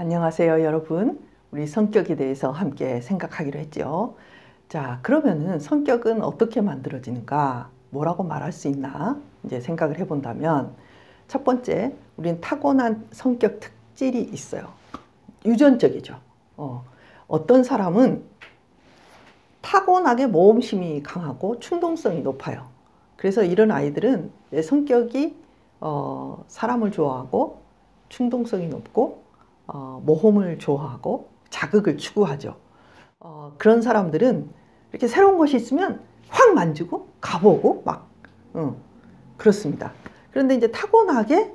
안녕하세요, 여러분. 우리 성격에 대해서 함께 생각하기로 했죠. 자, 그러면은 성격은 어떻게 만들어지는가? 뭐라고 말할 수 있나? 이제 생각을 해본다면, 첫 번째, 우리는 타고난 성격 특질이 있어요. 유전적이죠. 어떤 사람은 타고나게 모험심이 강하고 충동성이 높아요. 그래서 이런 아이들은 내 성격이 사람을 좋아하고 충동성이 높고 모험을 좋아하고 자극을 추구하죠. 그런 사람들은 이렇게 새로운 것이 있으면 확 만지고 가보고 막 그렇습니다. 그런데 이제 타고나게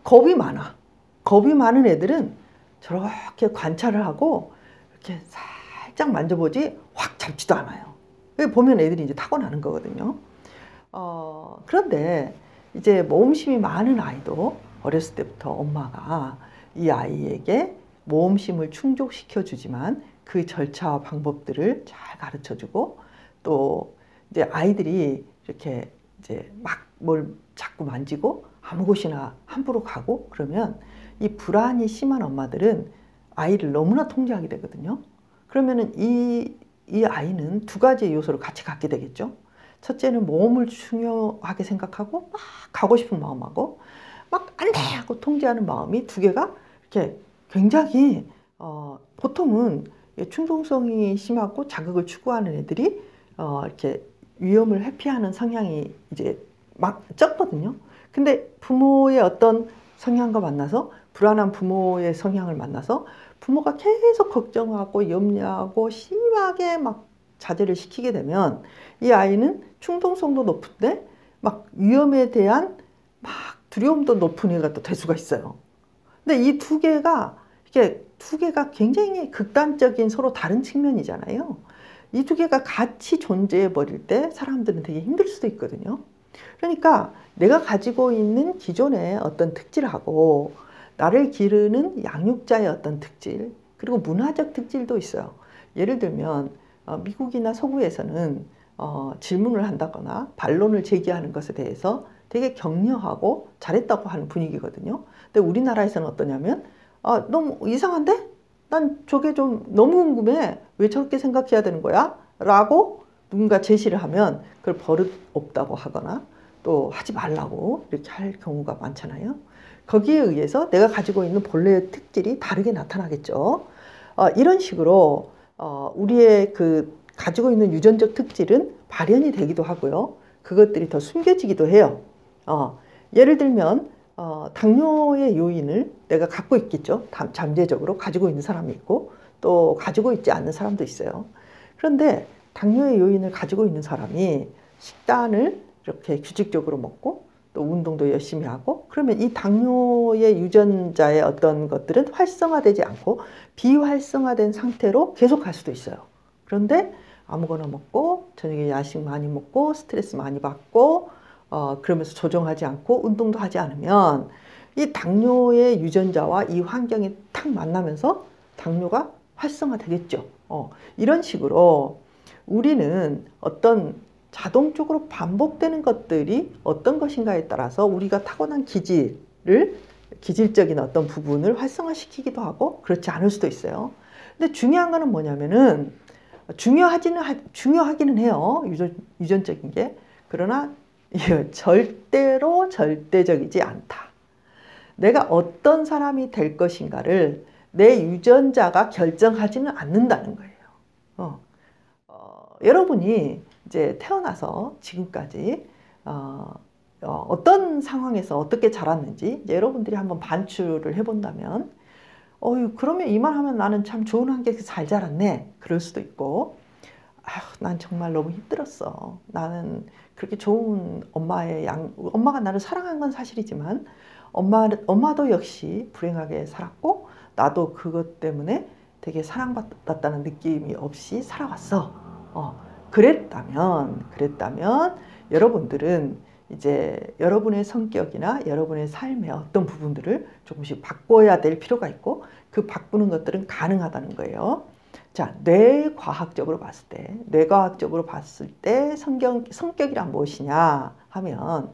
겁이 많아. 겁이 많은 애들은 저렇게 관찰을 하고 이렇게 살짝 만져보지 확 잡지도 않아요. 보면 애들이 이제 타고나는 거거든요. 그런데 이제 모험심이 많은 아이도 어렸을 때부터 엄마가 이 아이에게 모험심을 충족시켜 주지만 그 절차와 방법들을 잘 가르쳐 주고, 또 이제 아이들이 이렇게 이제 막 뭘 자꾸 만지고 아무 곳이나 함부로 가고 그러면 이 불안이 심한 엄마들은 아이를 너무나 통제하게 되거든요. 그러면은 이 아이는 두 가지 요소를 같이 갖게 되겠죠. 첫째는 모험을 중요하게 생각하고 막 가고 싶은 마음하고 막 안 돼! 하고 통제하는 마음이 두 개가 이렇게 굉장히 보통은 충동성이 심하고 자극을 추구하는 애들이 이렇게 위험을 회피하는 성향이 이제 막 적거든요. 근데 부모의 어떤 성향과 만나서, 불안한 부모의 성향을 만나서 부모가 계속 걱정하고 염려하고 심하게 막 자제를 시키게 되면 이 아이는 충동성도 높은데 막 위험에 대한 막 두려움도 높은 애가 또 될 수가 있어요. 근데 이 두 개가 이게 두 개가 굉장히 극단적인 서로 다른 측면이잖아요. 이 두 개가 같이 존재해 버릴 때 사람들은 되게 힘들 수도 있거든요. 그러니까 내가 가지고 있는 기존의 어떤 특질하고 나를 기르는 양육자의 어떤 특질, 그리고 문화적 특질도 있어요. 예를 들면 미국이나 서구에서는 질문을 한다거나 반론을 제기하는 것에 대해서 되게 격려하고 잘했다고 하는 분위기거든요. 근데 우리나라에서는 어떠냐면 너무 이상한데? 난 저게 좀 너무 궁금해. 왜 저렇게 생각해야 되는 거야? 라고 누군가 제시를 하면 그걸 버릇 없다고 하거나 또 하지 말라고 이렇게 할 경우가 많잖아요. 거기에 의해서 내가 가지고 있는 본래의 특질이 다르게 나타나겠죠. 이런 식으로 우리의 그 가지고 있는 유전적 특질은 발현이 되기도 하고요. 그것들이 더 숨겨지기도 해요. 예를 들면 당뇨의 요인을 내가 갖고 있겠죠. 잠재적으로 가지고 있는 사람이 있고 또 가지고 있지 않는 사람도 있어요. 그런데 당뇨의 요인을 가지고 있는 사람이 식단을 이렇게 규칙적으로 먹고 또 운동도 열심히 하고 그러면 이 당뇨의 유전자의 어떤 것들은 활성화되지 않고 비활성화된 상태로 계속 갈 수도 있어요. 그런데 아무거나 먹고 저녁에 야식 많이 먹고 스트레스 많이 받고 그러면서 조정하지 않고 운동도 하지 않으면 이 당뇨의 유전자와 이 환경이 탁 만나면서 당뇨가 활성화되겠죠. 이런 식으로 우리는 어떤 자동적으로 반복되는 것들이 어떤 것인가에 따라서 우리가 타고난 기질적인 어떤 부분을 활성화시키기도 하고 그렇지 않을 수도 있어요. 근데 중요한 거는 뭐냐면은 중요하기는 해요. 유전적인 게. 그러나 절대로 절대적이지 않다. 내가 어떤 사람이 될 것인가를 내 유전자가 결정하지는 않는다는 거예요. 여러분이 이제 태어나서 지금까지 어떤 상황에서 어떻게 자랐는지 여러분들이 한번 반추를 해본다면 그러면 이 말 하면 나는 참 좋은 환경에서 잘 자랐네. 그럴 수도 있고 난 정말 너무 힘들었어. 나는 그렇게 좋은 엄마가 나를 사랑한 건 사실이지만 엄마도 역시 불행하게 살았고 나도 그것 때문에 되게 사랑받았다는 느낌이 없이 살아왔어. 그랬다면 여러분들은 이제 여러분의 성격이나 여러분의 삶의 어떤 부분들을 조금씩 바꿔야 될 필요가 있고 그 바꾸는 것들은 가능하다는 거예요. 자, 뇌과학적으로 봤을 때 성격이란 무엇이냐 하면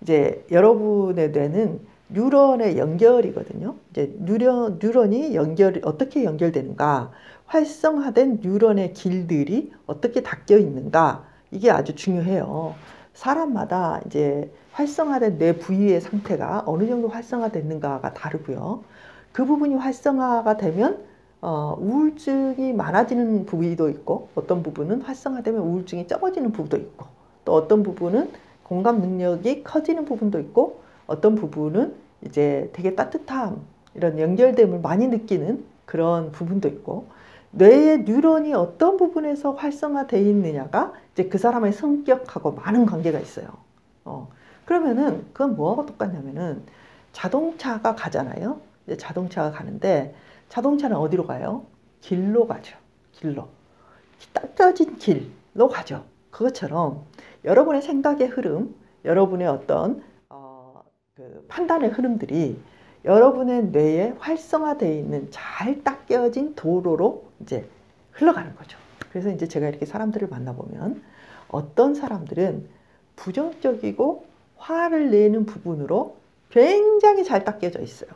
이제 여러분의 뇌는 뉴런의 연결이거든요. 이제 뉴런이 어떻게 연결되는가, 활성화된 뉴런의 길들이 어떻게 닦여 있는가, 이게 아주 중요해요. 사람마다 이제 활성화된 뇌 부위의 상태가 어느 정도 활성화됐는가가 다르고요. 그 부분이 활성화가 되면 우울증이 많아지는 부위도 있고, 어떤 부분은 활성화되면 우울증이 적어지는 부분도 있고, 또 어떤 부분은 공감 능력이 커지는 부분도 있고, 어떤 부분은 이제 되게 따뜻함, 이런 연결됨을 많이 느끼는 그런 부분도 있고, 뇌의 뉴런이 어떤 부분에서 활성화되어 있느냐가 이제 그 사람의 성격하고 많은 관계가 있어요. 그러면은 그건 뭐하고 똑같냐면은 자동차가 가잖아요. 이제 자동차가 가는데 자동차는 어디로 가요? 길로 가죠. 길로. 닦여진 길로 가죠. 그것처럼 여러분의 생각의 흐름, 여러분의 어떤 그 판단의 흐름들이 여러분의 뇌에 활성화되어 있는 잘 닦여진 도로로 이제 흘러가는 거죠. 그래서 이제 제가 이렇게 사람들을 만나보면 어떤 사람들은 부정적이고 화를 내는 부분으로 굉장히 잘 닦여져 있어요.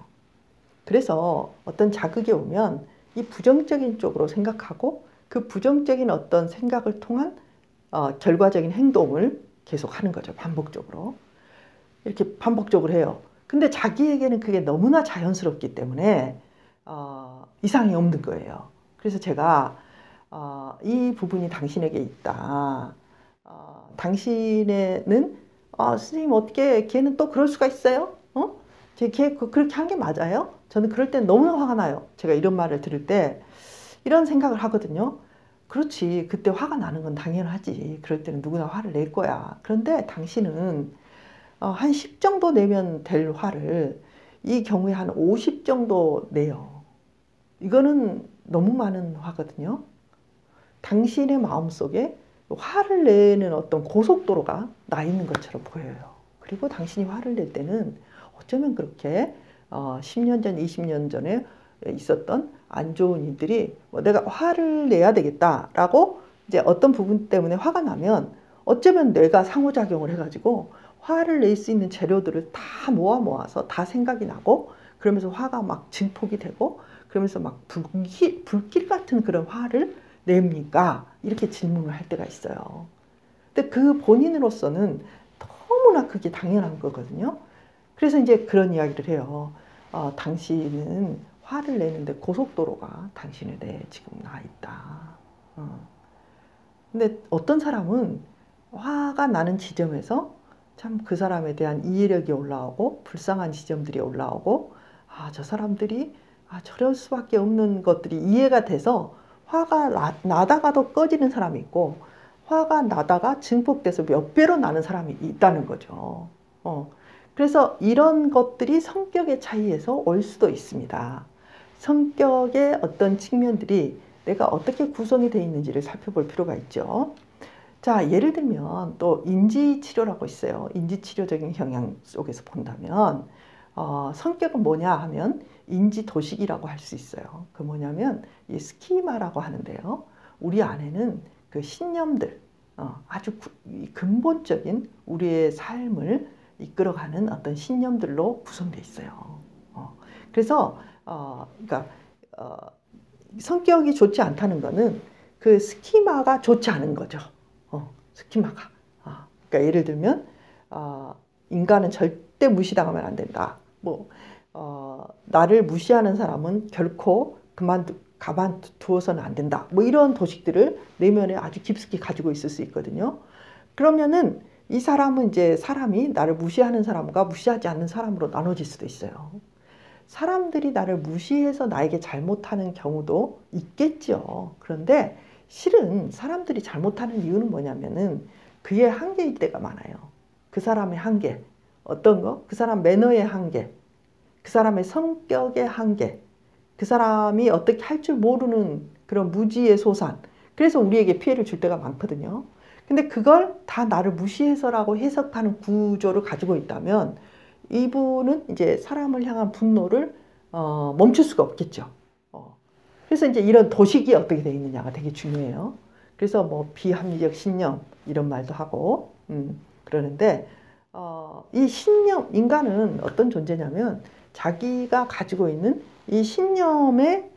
그래서 어떤 자극이 오면 이 부정적인 쪽으로 생각하고 그 부정적인 어떤 생각을 통한 결과적인 행동을 계속 하는 거죠. 반복적으로. 이렇게 반복적으로 해요. 근데 자기에게는 그게 너무나 자연스럽기 때문에 이상이 없는 거예요. 그래서 제가 이 부분이 당신에게 있다. 당신에는 선생님 어떻게 걔는 또 그럴 수가 있어요? 걔 그렇게 한 게 맞아요? 저는 그럴 땐 너무나 화가 나요. 제가 이런 말을 들을 때 이런 생각을 하거든요. 그렇지, 그때 화가 나는 건 당연하지. 그럴 때는 누구나 화를 낼 거야. 그런데 당신은 한 10 정도 내면 될 화를 이 경우에 한 50 정도 내요. 이거는 너무 많은 화거든요. 당신의 마음속에 화를 내는 어떤 고속도로가 나 있는 것처럼 보여요. 그리고 당신이 화를 낼 때는 어쩌면 그렇게 10년 전, 20년 전에 있었던 안 좋은 일들이 내가 화를 내야 되겠다라고 이제 어떤 부분 때문에 화가 나면 어쩌면 뇌가 상호작용을 해가지고 화를 낼 수 있는 재료들을 다 모아서 다 생각이 나고, 그러면서 화가 막 증폭이 되고, 그러면서 막 불길 같은 그런 화를 냅니까? 이렇게 질문을 할 때가 있어요. 근데 그 본인으로서는 너무나 그게 당연한 거거든요. 그래서 이제 그런 이야기를 해요. 당신은 화를 내는데 고속도로가 당신의 뇌에 지금 나 있다. 근데 어떤 사람은 화가 나는 지점에서 참 그 사람에 대한 이해력이 올라오고 불쌍한 지점들이 올라오고, 저 사람들이 저럴 수밖에 없는 것들이 이해가 돼서 화가 나다가도 꺼지는 사람이 있고, 화가 나다가 증폭돼서 몇 배로 나는 사람이 있다는 거죠. 그래서 이런 것들이 성격의 차이에서 올 수도 있습니다. 성격의 어떤 측면들이 내가 어떻게 구성이 되어 있는지를 살펴볼 필요가 있죠. 자, 예를 들면 또 인지치료라고 있어요. 인지치료적인 경향 속에서 본다면 성격은 뭐냐 하면 인지도식이라고 할 수 있어요. 그 뭐냐면 이 스키마라고 하는데요. 우리 안에는 그 신념들, 아주 근본적인 우리의 삶을 이끌어가는 어떤 신념들로 구성되어 있어요. 그래서 그러니까 성격이 좋지 않다는 거는 그 스키마가 좋지 않은 거죠. 스키마가. 그러니까 예를 들면 인간은 절대 무시당하면 안 된다. 나를 무시하는 사람은 결코 가만두어서는 안 된다. 이런 도식들을 내면에 아주 깊숙이 가지고 있을 수 있거든요. 그러면은 이 사람은 이제 사람이 나를 무시하는 사람과 무시하지 않는 사람으로 나눠질 수도 있어요. 사람들이 나를 무시해서 나에게 잘못하는 경우도 있겠죠. 그런데 실은 사람들이 잘못하는 이유는 뭐냐면은 그의 한계일 때가 많아요. 그 사람의 한계. 어떤 거? 그 사람 매너의 한계. 그 사람의 성격의 한계. 그 사람이 어떻게 할 줄 모르는 그런 무지의 소산. 그래서 우리에게 피해를 줄 때가 많거든요. 근데 그걸 다 나를 무시해서라고 해석하는 구조를 가지고 있다면 이분은 이제 사람을 향한 분노를 멈출 수가 없겠죠. 그래서 이제 이런 도식이 어떻게 되어 있느냐가 되게 중요해요. 그래서 비합리적 신념 이런 말도 하고 그러는데 이 신념, 인간은 어떤 존재냐면 자기가 가지고 있는 이 신념의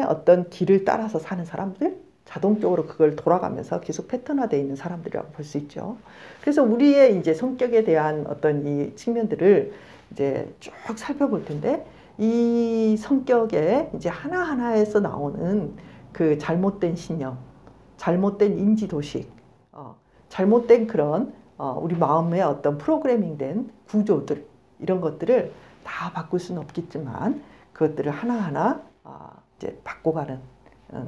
어떤 길을 따라서 사는 사람들, 자동적으로 그걸 돌아가면서 계속 패턴화되어 있는 사람들이라고 볼 수 있죠. 그래서 우리의 이제 성격에 대한 어떤 이 측면들을 이제 쭉 살펴볼 텐데, 이 성격에 이제 하나하나에서 나오는 그 잘못된 신념, 잘못된 인지도식, 잘못된 그런 우리 마음의 어떤 프로그래밍된 구조들, 이런 것들을 다 바꿀 수는 없겠지만 그것들을 하나하나 이제 바꿔가는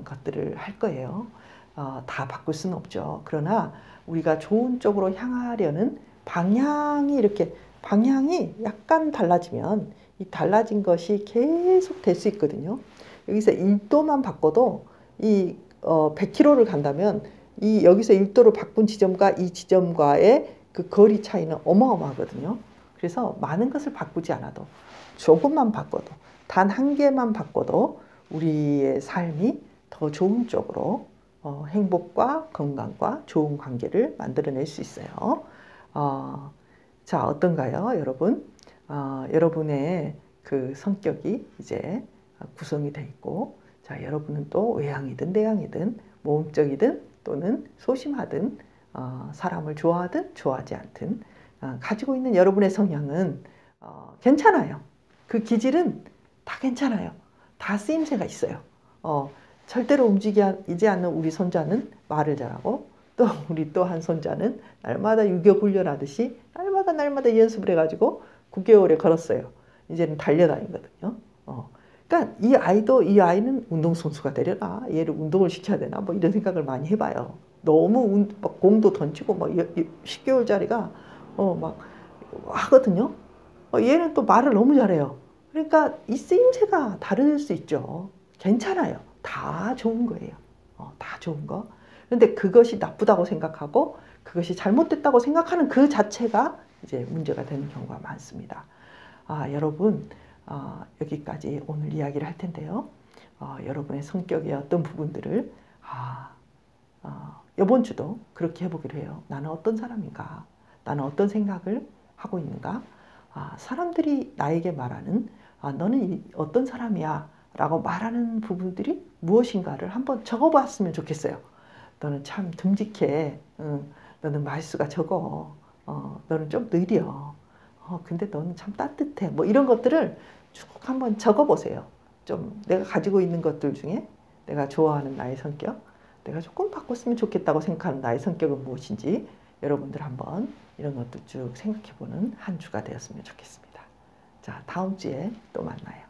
것들을 할 거예요. 다 바꿀 수는 없죠. 그러나 우리가 좋은 쪽으로 향하려는 방향이 이렇게 방향이 약간 달라지면 이 달라진 것이 계속 될 수 있거든요. 여기서 1도만 바꿔도 이 100km를 간다면 이 여기서 1도를 바꾼 지점과 이 지점과의 그 거리 차이는 어마어마하거든요. 그래서 많은 것을 바꾸지 않아도 조금만 바꿔도 단 한 개만 바꿔도 우리의 삶이 더 좋은 쪽으로 행복과 건강과 좋은 관계를 만들어낼 수 있어요. 자, 어떤가요, 여러분? 여러분의 그 성격이 이제 구성이 되어 있고, 자, 여러분은 또 외향이든 내향이든 모험적이든 또는 소심하든 사람을 좋아하든 좋아하지 않든 가지고 있는 여러분의 성향은 괜찮아요. 그 기질은 다 괜찮아요. 다 쓰임새가 있어요. 절대로 움직이지 않는 우리 손자는 말을 잘하고, 또 우리 또 한 손자는 날마다 유교 훈련하듯이 날마다 연습을 해가지고 9개월에 걸었어요. 이제는 달려다니거든요. 그러니까 이 아이는 운동선수가 되려나, 얘를 운동을 시켜야 되나, 뭐 이런 생각을 많이 해봐요. 너무 막 공도 던지고 막 10개월짜리가 막 하거든요. 얘는 또 말을 너무 잘해요. 그러니까 이 쓰임새가 다를 수 있죠. 괜찮아요. 다 좋은 거예요. 다 좋은 거. 그런데 그것이 나쁘다고 생각하고 그것이 잘못됐다고 생각하는 그 자체가 이제 문제가 되는 경우가 많습니다. 여러분, 여기까지 오늘 이야기를 할 텐데요. 여러분의 성격의 어떤 부분들을 이번 주도 그렇게 해보기로 해요. 나는 어떤 사람인가? 나는 어떤 생각을 하고 있는가? 사람들이 나에게 말하는 너는 어떤 사람이야? 라고 말하는 부분들이 무엇인가를 한번 적어봤으면 좋겠어요. 너는 참 듬직해. 너는 말수가 적어. 너는 좀 느려. 근데 너는 참 따뜻해. 뭐 이런 것들을 쭉 한번 적어보세요. 좀 내가 가지고 있는 것들 중에 내가 좋아하는 나의 성격, 내가 조금 바꿨으면 좋겠다고 생각하는 나의 성격은 무엇인지 여러분들 한번 이런 것도 쭉 생각해보는 한 주가 되었으면 좋겠습니다. 자, 다음 주에 또 만나요.